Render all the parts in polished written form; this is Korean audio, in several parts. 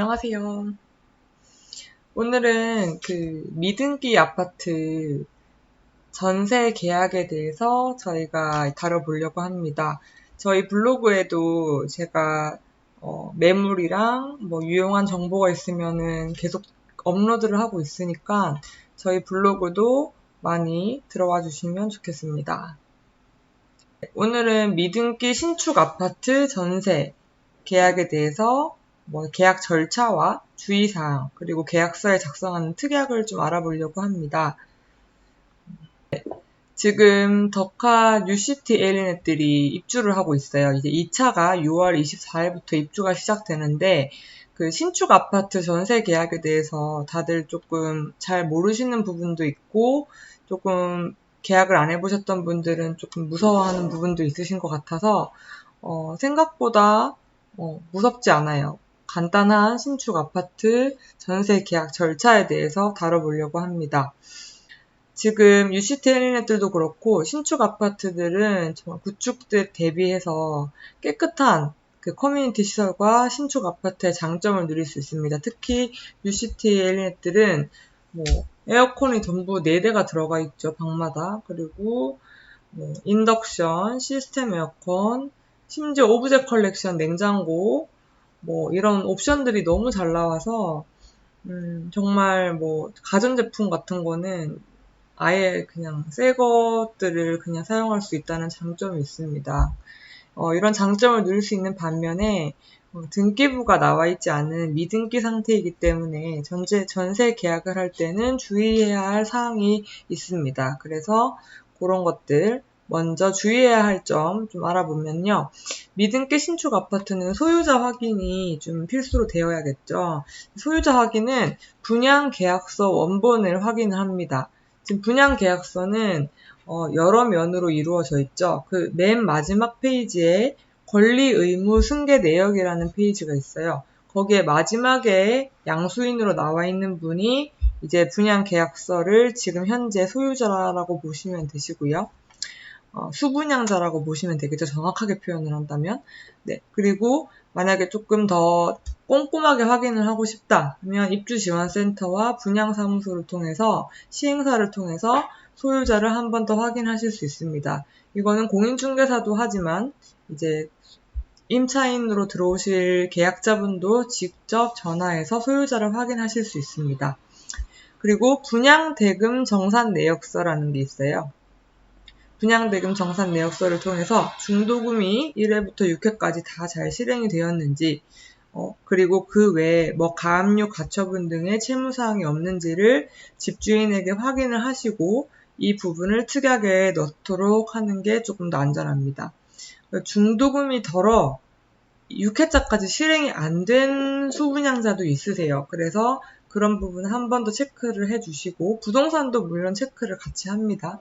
안녕하세요. 오늘은 미등기 아파트 전세 계약에 대해서 저희가 다뤄보려고 합니다. 저희 블로그에도 제가 매물이랑 유용한 정보가 있으면은 계속 업로드를 하고 있으니까 저희 블로그도 많이 들어와 주시면 좋겠습니다. 오늘은 미등기 신축 아파트 전세 계약에 대해서 계약 절차와 주의사항, 그리고 계약서에 작성하는 특약을 좀 알아보려고 합니다. 지금 덕화 뉴시티 에리넷들이 입주를 하고 있어요. 이제 2차가 6월 24일부터 입주가 시작되는데, 그 신축 아파트 전세 계약에 대해서 다들 조금 잘 모르시는 부분도 있고, 조금 계약을 안 해보셨던 분들은 조금 무서워하는 부분도 있으신 것 같아서, 생각보다 무섭지 않아요. 간단한 신축 아파트 전세 계약 절차에 대해서 다뤄보려고 합니다. 지금 UCT 헬리넷들도 그렇고 신축 아파트들은 정말 구축들 대비해서 깨끗한 그 커뮤니티 시설과 신축 아파트의 장점을 누릴 수 있습니다. 특히 UCT 헬리넷들은 에어컨이 전부 4대가 들어가 있죠, 방마다. 그리고 인덕션, 시스템 에어컨, 심지어 오브제 컬렉션, 냉장고, 이런 옵션들이 너무 잘 나와서, 정말 가전제품 같은 거는 아예 그냥 새 것들을 그냥 사용할 수 있다는 장점이 있습니다. 이런 장점을 누릴 수 있는 반면에, 등기부가 나와 있지 않은 미등기 상태이기 때문에 전세 계약을 할 때는 주의해야 할 사항이 있습니다. 그래서 그런 것들 먼저 주의해야 할 점 좀 알아보면요. 미등기 신축 아파트는 소유자 확인이 좀 필수로 되어야겠죠. 소유자 확인은 분양 계약서 원본을 확인을 합니다. 지금 분양 계약서는 여러 면으로 이루어져 있죠. 그 맨 마지막 페이지에 권리 의무 승계 내역이라는 페이지가 있어요. 거기에 마지막에 양수인으로 나와 있는 분이 이제 분양 계약서를 지금 현재 소유자라고 보시면 되시고요. 수분양자라고 보시면 되겠죠. 정확하게 표현을 한다면. 네. 그리고 만약에 조금 더 꼼꼼하게 확인을 하고 싶다 하면 입주지원센터와 분양사무소를 통해서 시행사를 통해서 소유자를 한 번 더 확인하실 수 있습니다. 이거는 공인중개사도 하지만 이제 임차인으로 들어오실 계약자분도 직접 전화해서 소유자를 확인하실 수 있습니다. 그리고 분양대금 정산 내역서라는 게 있어요. 분양대금 정산 내역서를 통해서 중도금이 1회부터 6회까지 다 잘 실행이 되었는지, 그리고 그 외에 가압류, 가처분 등의 채무사항이 없는지를 집주인에게 확인을 하시고 이 부분을 특약에 넣도록 하는 게 조금 더 안전합니다. 중도금이 덜어 6회차까지 실행이 안 된 수분양자도 있으세요. 그래서 그런 부분 한 번 더 체크를 해주시고, 부동산도 물론 체크를 같이 합니다.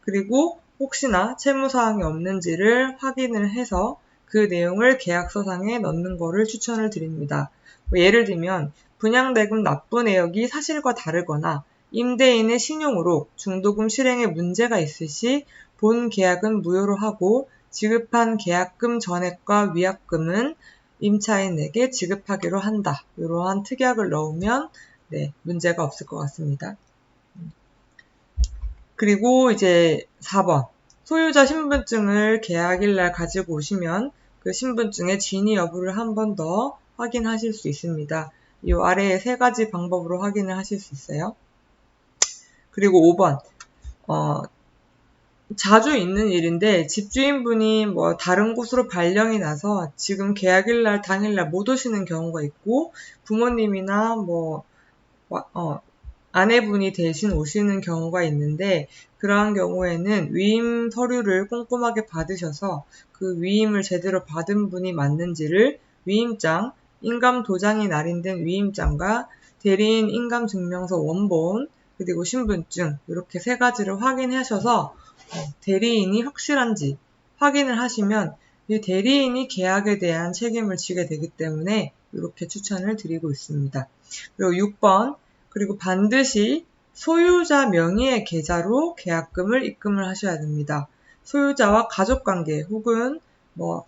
그리고 혹시나 채무사항이 없는지를 확인을 해서 그 내용을 계약서상에 넣는 거를 추천을 드립니다. 예를 들면 분양대금 납부 내역이 사실과 다르거나 임대인의 신용으로 중도금 실행에 문제가 있을 시 본 계약은 무효로 하고 지급한 계약금 전액과 위약금은 임차인에게 지급하기로 한다. 이러한 특약을 넣으면 문제가 없을 것 같습니다. 그리고 이제 4번. 소유자 신분증을 계약일날 가지고 오시면 그 신분증의 진위 여부를 한 번 더 확인하실 수 있습니다. 이 아래에 3가지 방법으로 확인을 하실 수 있어요. 그리고 5번. 자주 있는 일인데 집주인분이 다른 곳으로 발령이 나서 지금 계약일날 당일날 못 오시는 경우가 있고 부모님이나 아내분이 대신 오시는 경우가 있는데 그러한 경우에는 위임 서류를 꼼꼼하게 받으셔서 그 위임을 제대로 받은 분이 맞는지를 위임장, 인감 도장이 날인된 위임장과 대리인 인감증명서 원본 그리고 신분증 이렇게 3가지를 확인하셔서 대리인이 확실한지 확인을 하시면 이 대리인이 계약에 대한 책임을 지게 되기 때문에 이렇게 추천을 드리고 있습니다. 그리고 6번 그리고 반드시 소유자 명의의 계좌로 계약금을 입금을 하셔야 됩니다. 소유자와 가족관계 혹은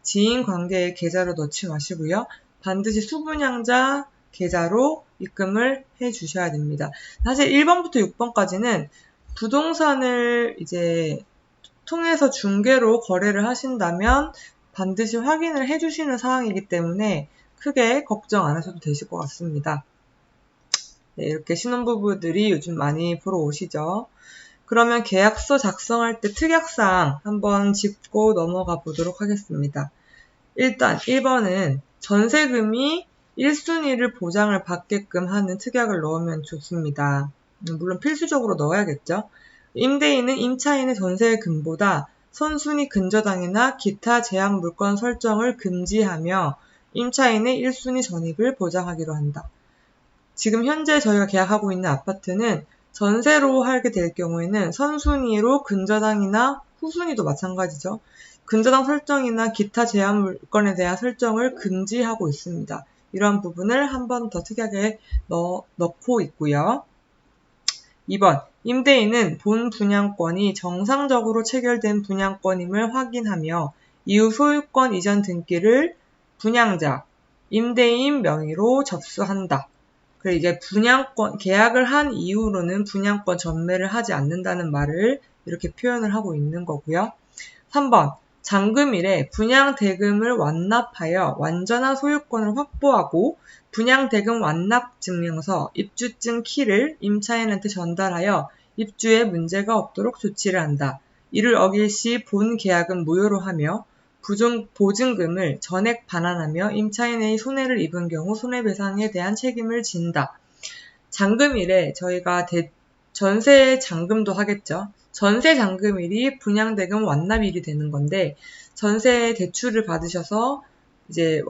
지인관계의 계좌로 넣지 마시고요. 반드시 수분양자 계좌로 입금을 해 주셔야 됩니다. 사실 1번부터 6번까지는 부동산을 이제 통해서 중개로 거래를 하신다면 반드시 확인을 해 주시는 사항이기 때문에 크게 걱정 안 하셔도 되실 것 같습니다. 네, 이렇게 신혼부부들이 요즘 많이 보러 오시죠. 그러면 계약서 작성할 때 특약사항 한번 짚고 넘어가 보도록 하겠습니다. 일단 1번은 전세금이 1순위를 보장을 받게끔 하는 특약을 넣으면 좋습니다. 물론 필수적으로 넣어야겠죠. 임대인은 임차인의 전세금보다 선순위 근저당이나 기타 제한 물건 설정을 금지하며 임차인의 1순위 전입을 보장하기로 한다. 지금 현재 저희가 계약하고 있는 아파트는 전세로 하게 될 경우에는 선순위로 근저당이나 후순위도 마찬가지죠. 근저당 설정이나 기타 제한 물건에 대한 설정을 금지하고 있습니다. 이러한 부분을 한 번 더 특약에 넣고 있고요. 2번, 임대인은 본 분양권이 정상적으로 체결된 분양권임을 확인하며 이후 소유권 이전 등기를 분양자, 임대인 명의로 접수한다. 그리고 이게 분양권, 계약을 한 이후로는 분양권 전매를 하지 않는다는 말을 이렇게 표현을 하고 있는 거고요. 3번, 잔금일에 분양대금을 완납하여 완전한 소유권을 확보하고 분양대금 완납증명서, 입주증 키를 임차인한테 전달하여 입주에 문제가 없도록 조치를 한다. 이를 어길 시 본 계약은 무효로 하며 보증금을 전액 반환하며 임차인의 손해를 입은 경우 손해배상에 대한 책임을 진다. 잔금일에 저희가 전세 잔금도 하겠죠. 전세 잔금일이 분양대금 완납일이 되는 건데 전세 대출을 받으셔서 이제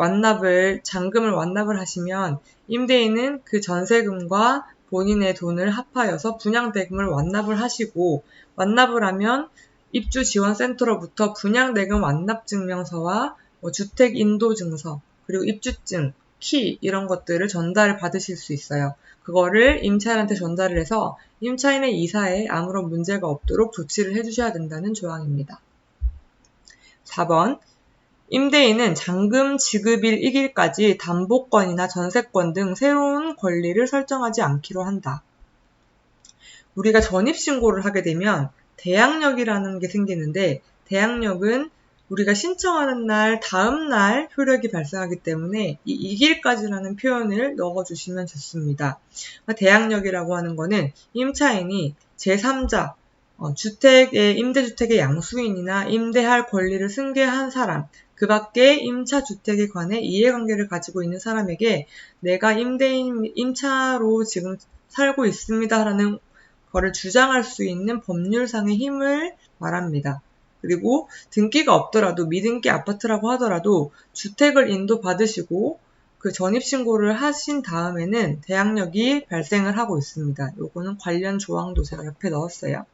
잔금을 완납을 하시면 임대인은 그 전세금과 본인의 돈을 합하여서 분양대금을 완납을 하시고 완납을 하면 입주지원센터로부터 분양대금 완납증명서와 주택인도증서, 그리고 입주증, 키 이런 것들을 전달을 받으실 수 있어요. 그거를 임차인한테 전달을 해서 임차인의 이사에 아무런 문제가 없도록 조치를 해주셔야 된다는 조항입니다. 4번, 임대인은 잔금 지급일 이길까지 담보권이나 전세권 등 새로운 권리를 설정하지 않기로 한다. 우리가 전입신고를 하게 되면 대항력이라는 게 생기는데 대항력은 우리가 신청하는 날 다음 날 효력이 발생하기 때문에 이 이길까지라는 표현을 넣어주시면 좋습니다. 대항력이라고 하는 거는 임차인이 제3자, 임대주택의 양수인이나 임대할 권리를 승계한 사람, 그 밖에 임차주택에 관해 이해관계를 가지고 있는 사람에게 내가 임차로 지금 살고 있습니다라는 거를 주장할 수 있는 법률상의 힘을 말합니다. 그리고 등기가 없더라도 미등기 아파트라고 하더라도 주택을 인도받으시고 그 전입신고를 하신 다음에는 대항력이 발생을 하고 있습니다. 요거는 관련 조항도 제가 옆에 넣었어요.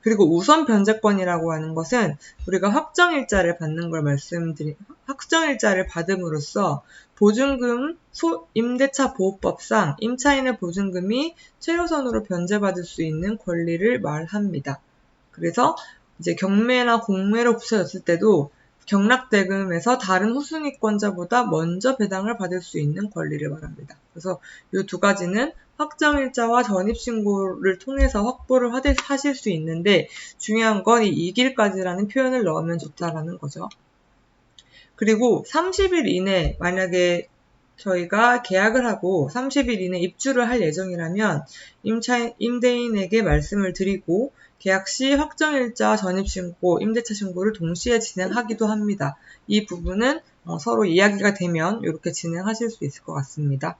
그리고 우선 변제권이라고 하는 것은 우리가 확정일자를 받는 걸 확정일자를 받음으로써 보증금, 임대차 보호법상 임차인의 보증금이 최우선으로 변제받을 수 있는 권리를 말합니다. 그래서 이제 경매나 공매로 붙여졌을 때도 경락대금에서 다른 후순위권자보다 먼저 배당을 받을 수 있는 권리를 말합니다. 그래서 이 두 가지는 확정일자와 전입신고를 통해서 확보를 하실 수 있는데 중요한 건 이 이길까지라는 표현을 넣으면 좋다라는 거죠. 그리고 30일 이내 만약에 저희가 계약을 하고 30일 이내 입주를 할 예정이라면 임대인에게 말씀을 드리고 계약 시 확정일자 전입신고, 임대차 신고를 동시에 진행하기도 합니다. 이 부분은 서로 이야기가 되면 이렇게 진행하실 수 있을 것 같습니다.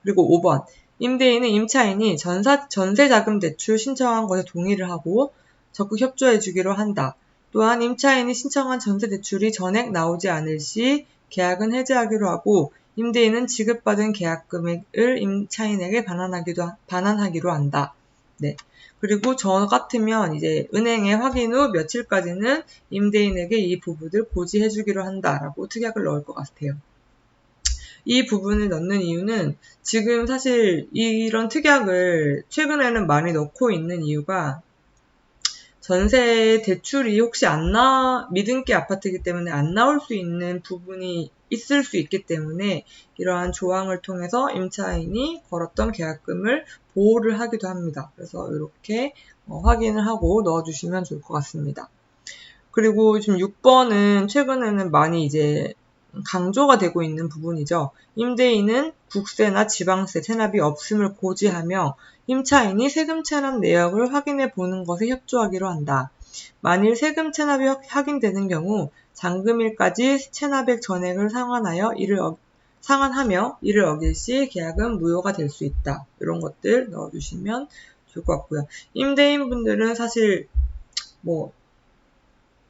그리고 5번, 임대인은 임차인이 전세자금 대출 신청한 것에 동의를 하고 적극 협조해 주기로 한다. 또한 임차인이 신청한 전세대출이 전액 나오지 않을 시 계약은 해지하기로 하고 임대인은 지급받은 계약 금액을 임차인에게 반환하기로 한다. 네. 그리고 저 같으면 이제 은행에 확인 후 며칠까지는 임대인에게 이 부분을 고지해 주기로 한다라고 특약을 넣을 것 같아요. 이 부분을 넣는 이유는 지금 사실 이런 특약을 최근에는 많이 넣고 있는 이유가 전세 대출이 혹시 미등기 아파트이기 때문에 안 나올 수 있는 부분이 있을 수 있기 때문에 이러한 조항을 통해서 임차인이 걸었던 계약금을 보호를 하기도 합니다. 그래서 이렇게 확인을 하고 넣어주시면 좋을 것 같습니다. 그리고 지금 6번은 최근에는 많이 이제 강조가 되고 있는 부분이죠. 임대인은 국세나 지방세 체납이 없음을 고지하며 임차인이 세금 체납 내역을 확인해 보는 것에 협조하기로 한다. 만일 세금 체납이 확인되는 경우 잔금일까지 체납액 전액을 상환하며 이를 어길 시 계약은 무효가 될 수 있다. 이런 것들 넣어주시면 좋을 것 같고요. 임대인분들은 사실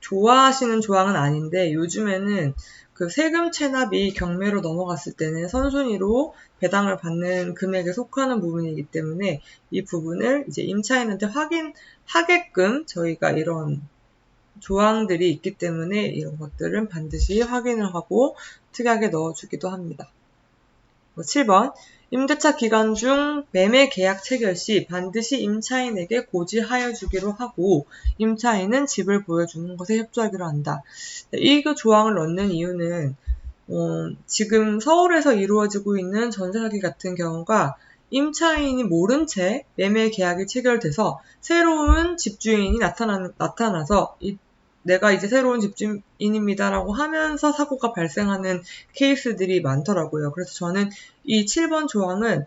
좋아하시는 조항은 아닌데 요즘에는 그 세금 체납이 경매로 넘어갔을 때는 선순위로 배당을 받는 금액에 속하는 부분이기 때문에 이 부분을 이제 임차인한테 확인하게끔 저희가 이런 조항들이 있기 때문에 이런 것들은 반드시 확인을 하고 특이하게 넣어주기도 합니다. 7번 임대차 기간 중 매매 계약 체결 시 반드시 임차인에게 고지하여 주기로 하고 임차인은 집을 보여주는 것에 협조하기로 한다. 이 조항을 넣는 이유는 지금 서울에서 이루어지고 있는 전세 사기 같은 경우가 임차인이 모른 채 매매 계약이 체결돼서 새로운 집주인이 나타나서 내가 이제 새로운 집주인입니다라고 하면서 사고가 발생하는 케이스들이 많더라고요. 그래서 저는 이 7번 조항은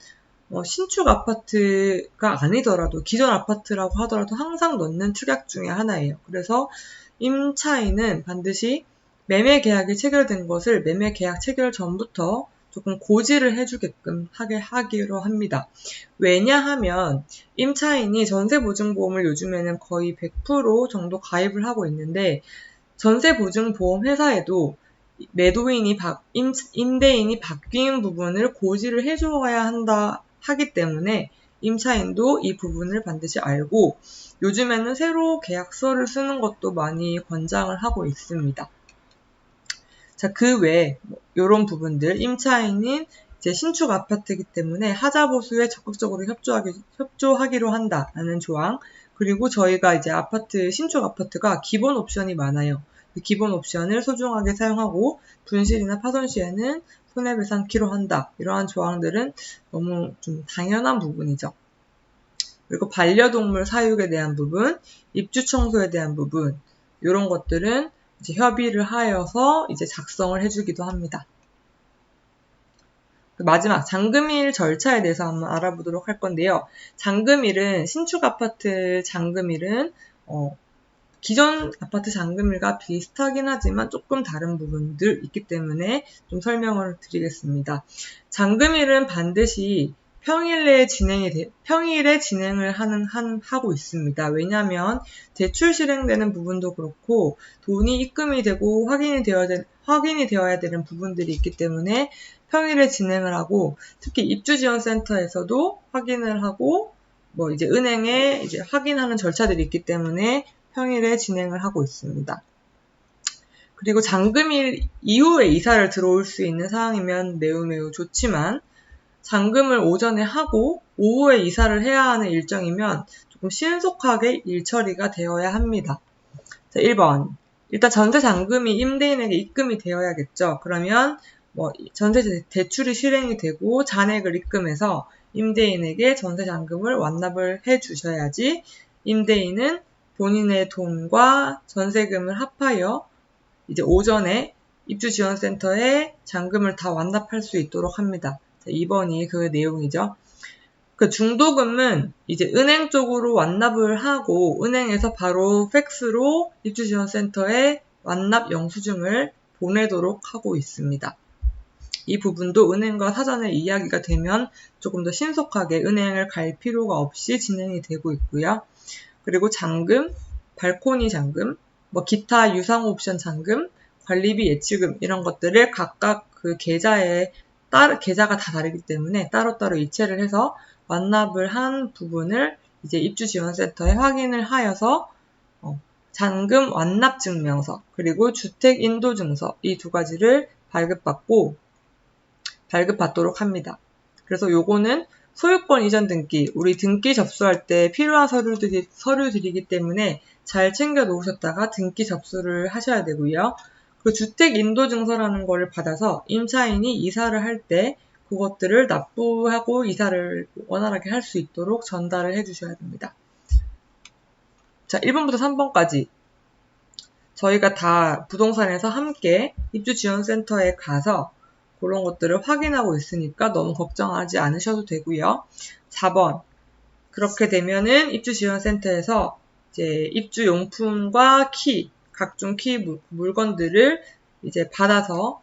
신축 아파트가 아니더라도 기존 아파트라고 하더라도 항상 넣는 특약 중에 하나예요. 그래서 임차인은 반드시 매매 계약이 체결된 것을 매매 계약 체결 전부터 조금 고지를 해주게끔 하기로 합니다. 왜냐하면 임차인이 전세보증보험을 요즘에는 거의 100% 정도 가입을 하고 있는데 전세보증보험 회사에도 임대인이 바뀐 부분을 고지를 해줘야 하기 때문에 임차인도 이 부분을 반드시 알고 요즘에는 새로 계약서를 쓰는 것도 많이 권장을 하고 있습니다. 자, 그 외에 이런 부분들 임차인인 이제 신축 아파트이기 때문에 하자보수에 적극적으로 협조하기로 한다라는 조항. 그리고 저희가 이제 신축 아파트가 기본 옵션이 많아요. 그 기본 옵션을 소중하게 사용하고 분실이나 파손 시에는 손해배상키로 한다. 이러한 조항들은 너무 좀 당연한 부분이죠. 그리고 반려동물 사육에 대한 부분, 입주 청소에 대한 부분, 이런 것들은 이제 협의를 하여서 이제 작성을 해주기도 합니다. 마지막 잔금일 절차에 대해서 한번 알아보도록 할 건데요. 신축 아파트 잔금일은 기존 아파트 잔금일과 비슷하긴 하지만 조금 다른 부분들 있기 때문에 좀 설명을 드리겠습니다. 잔금일은 반드시 평일에 진행을 하고 있습니다. 왜냐하면 대출 실행되는 부분도 그렇고 돈이 입금이 되고 확인이 되어야 되는 부분들이 있기 때문에 평일에 진행을 하고 특히 입주지원센터에서도 확인을 하고 이제 은행에 이제 확인하는 절차들이 있기 때문에 평일에 진행을 하고 있습니다. 그리고 잔금일 이후에 이사를 들어올 수 있는 상황이면 매우 좋지만 잔금을 오전에 하고 오후에 이사를 해야 하는 일정이면 조금 신속하게 일 처리가 되어야 합니다. 자, 1번. 일단 전세 잔금이 임대인에게 입금이 되어야겠죠. 그러면 전세 대출이 실행이 되고 잔액을 입금해서 임대인에게 전세 잔금을 완납을 해 주셔야지 임대인은 본인의 돈과 전세금을 합하여 이제 오전에 입주지원센터에 잔금을 다 완납할 수 있도록 합니다. 2번이 그 내용이죠. 그 중도금은 이제 은행 쪽으로 완납을 하고 은행에서 바로 팩스로 입주지원센터에 완납 영수증을 보내도록 하고 있습니다. 이 부분도 은행과 사전에 이야기가 되면 조금 더 신속하게 은행을 갈 필요가 없이 진행이 되고 있고요. 그리고 잔금, 발코니 잔금, 기타 유상 옵션 잔금, 관리비 예치금 이런 것들을 각각 그 계좌가 다 다르기 때문에 따로따로 이체를 해서 완납을 한 부분을 이제 입주지원센터에 확인을 하여서 잔금 완납 증명서 그리고 주택 인도 증서 이 두 가지를 발급받도록 합니다. 그래서 요거는 소유권 이전 등기, 우리 등기 접수할 때 필요한 서류들이기 때문에 잘 챙겨 놓으셨다가 등기 접수를 하셔야 되고요. 그 주택 인도 증서라는 거를 받아서 임차인이 이사를 할 때 그것들을 납부하고 이사를 원활하게 할 수 있도록 전달을 해주셔야 됩니다. 자, 1번부터 3번까지 저희가 다 부동산에서 함께 입주지원센터에 가서 그런 것들을 확인하고 있으니까 너무 걱정하지 않으셔도 되고요. 4번, 그렇게 되면은 입주지원센터에서 이제 입주용품과 키, 각종 키 물건들을 이제 받아서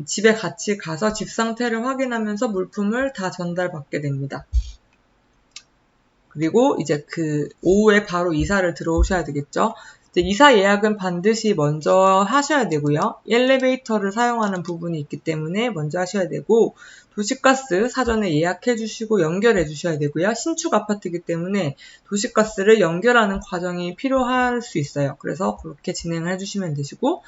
집에 같이 가서 집 상태를 확인하면서 물품을 다 전달받게 됩니다. 그리고 이제 그 오후에 바로 이사를 들어오셔야 되겠죠. 이사 예약은 반드시 먼저 하셔야 되고요. 엘리베이터를 사용하는 부분이 있기 때문에 먼저 하셔야 되고, 도시가스 사전에 예약해 주시고 연결해 주셔야 되고요. 신축 아파트이기 때문에 도시가스를 연결하는 과정이 필요할 수 있어요. 그래서 그렇게 진행을 해주시면 되시고,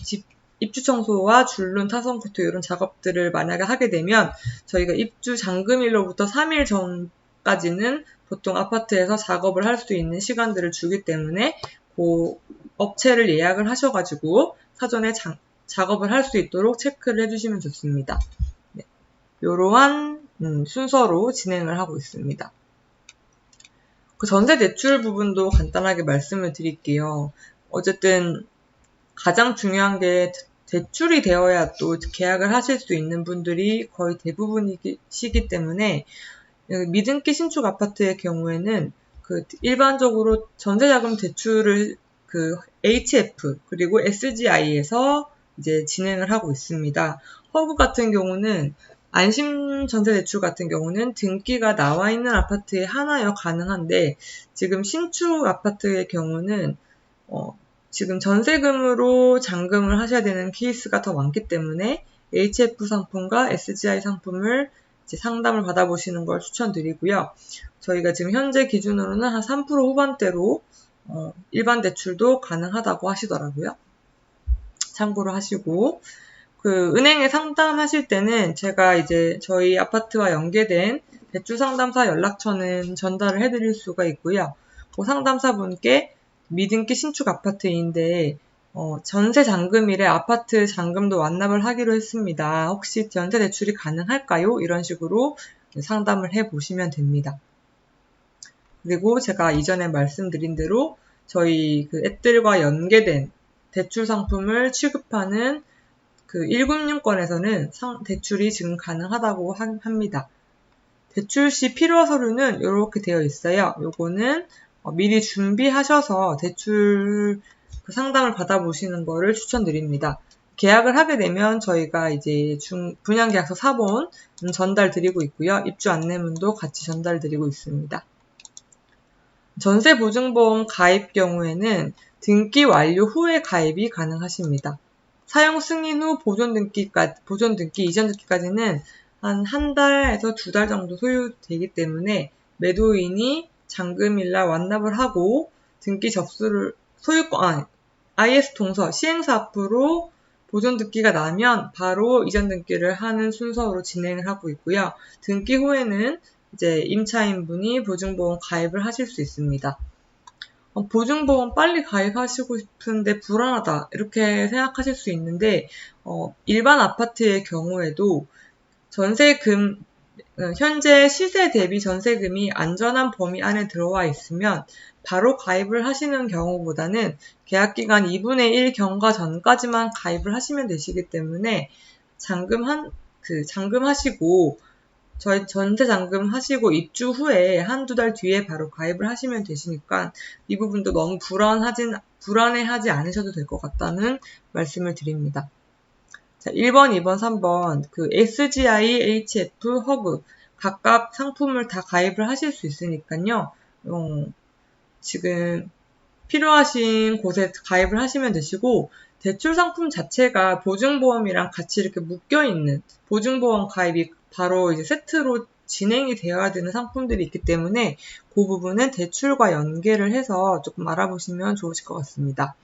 집 입주 청소와 줄눈 타선 코트 이런 작업들을 만약에 하게 되면 저희가 입주 잠금일로부터 3일 전까지는 보통 아파트에서 작업을 할 수 있는 시간들을 주기 때문에 그 업체를 예약을 하셔가지고 사전에 작업을 할 수 있도록 체크를 해주시면 좋습니다. 네, 이러한 순서로 진행을 하고 있습니다. 그 전세 대출 부분도 간단하게 말씀을 드릴게요. 어쨌든 가장 중요한 게 대출이 되어야 또 계약을 하실 수 있는 분들이 거의 대부분이시기 때문에 미등기 신축 아파트의 경우에는 그 일반적으로 전세자금 대출을 그 HF 그리고 SGI에서 이제 진행을 하고 있습니다. 허브 같은 경우는 안심 전세대출 같은 경우는 등기가 나와 있는 아파트에 하나여 가능한데 지금 신축 아파트의 경우는 지금 전세금으로 잔금을 하셔야 되는 케이스가 더 많기 때문에 HF 상품과 SGI 상품을 이제 상담을 받아보시는 걸 추천드리고요. 저희가 지금 현재 기준으로는 한 3% 후반대로 일반 대출도 가능하다고 하시더라고요. 참고로 하시고 그 은행에 상담하실 때는 제가 이제 저희 아파트와 연계된 대출 상담사 연락처는 전달을 해드릴 수가 있고요. 그 상담사분께 미등기 신축 아파트인데 전세 잔금일에 아파트 잔금도 완납을 하기로 했습니다. 혹시 전세 대출이 가능할까요? 이런 식으로 상담을 해보시면 됩니다. 그리고 제가 이전에 말씀드린 대로 저희 그 앱들과 연계된 대출 상품을 취급하는 그 1금융권에서는 대출이 지금 가능하다고 합니다. 대출 시 필요 서류는 이렇게 되어 있어요. 요거는 미리 준비하셔서 대출 그 상담을 받아보시는 거를 추천드립니다. 계약을 하게 되면 저희가 이제 분양계약서 사본 전달 드리고 있고요. 입주 안내문도 같이 전달 드리고 있습니다. 전세보증보험 가입 경우에는 등기 완료 후에 가입이 가능하십니다. 사용 승인 후 보존 등기 이전 등기까지는 한 달에서 2달 정도 소요되기 때문에 매도인이 잔금일날 완납을 하고 등기 접수를 IS 동서 시행사 앞으로 보존 등기가 나면 바로 이전 등기를 하는 순서로 진행을 하고 있고요. 등기 후에는 이제 임차인분이 보증보험 가입을 하실 수 있습니다. 보증보험 빨리 가입하시고 싶은데 불안하다 이렇게 생각하실 수 있는데 일반 아파트의 경우에도 전세금 현재 시세 대비 전세금이 안전한 범위 안에 들어와 있으면 바로 가입을 하시는 경우보다는 계약기간 2분의 1 경과 전까지만 가입을 하시면 되시기 때문에 잔금하시고 저희 전세 잔금 하시고 입주 후에 한두 달 뒤에 바로 가입을 하시면 되시니까 이 부분도 너무 불안해하지 않으셔도 될 것 같다는 말씀을 드립니다. 자, 1번, 2번, 3번 그 SGI, HF, 허브 각각 상품을 다 가입을 하실 수 있으니까요. 지금 필요하신 곳에 가입을 하시면 되시고 대출 상품 자체가 보증보험이랑 같이 이렇게 묶여있는 보증보험 가입이 바로 이제 세트로 진행이 되어야 되는 상품들이 있기 때문에 그 부분은 대출과 연계를 해서 조금 알아보시면 좋으실 것 같습니다.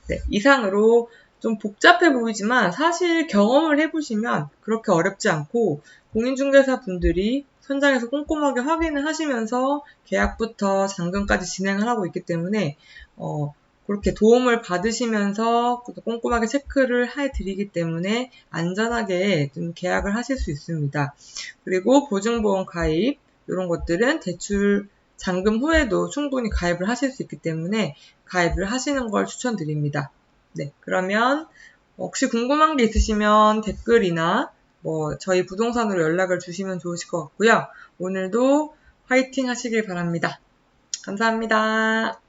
네, 이상으로 좀 복잡해 보이지만 사실 경험을 해보시면 그렇게 어렵지 않고 공인중개사 분들이 현장에서 꼼꼼하게 확인을 하시면서 계약부터 잔금까지 진행을 하고 있기 때문에 그렇게 도움을 받으시면서 꼼꼼하게 체크를 해드리기 때문에 안전하게 좀 계약을 하실 수 있습니다. 그리고 보증보험 가입 이런 것들은 대출 잔금 후에도 충분히 가입을 하실 수 있기 때문에 가입을 하시는 걸 추천드립니다. 네, 그러면 혹시 궁금한 게 있으시면 댓글이나 저희 부동산으로 연락을 주시면 좋으실 것 같고요. 오늘도 화이팅 하시길 바랍니다. 감사합니다.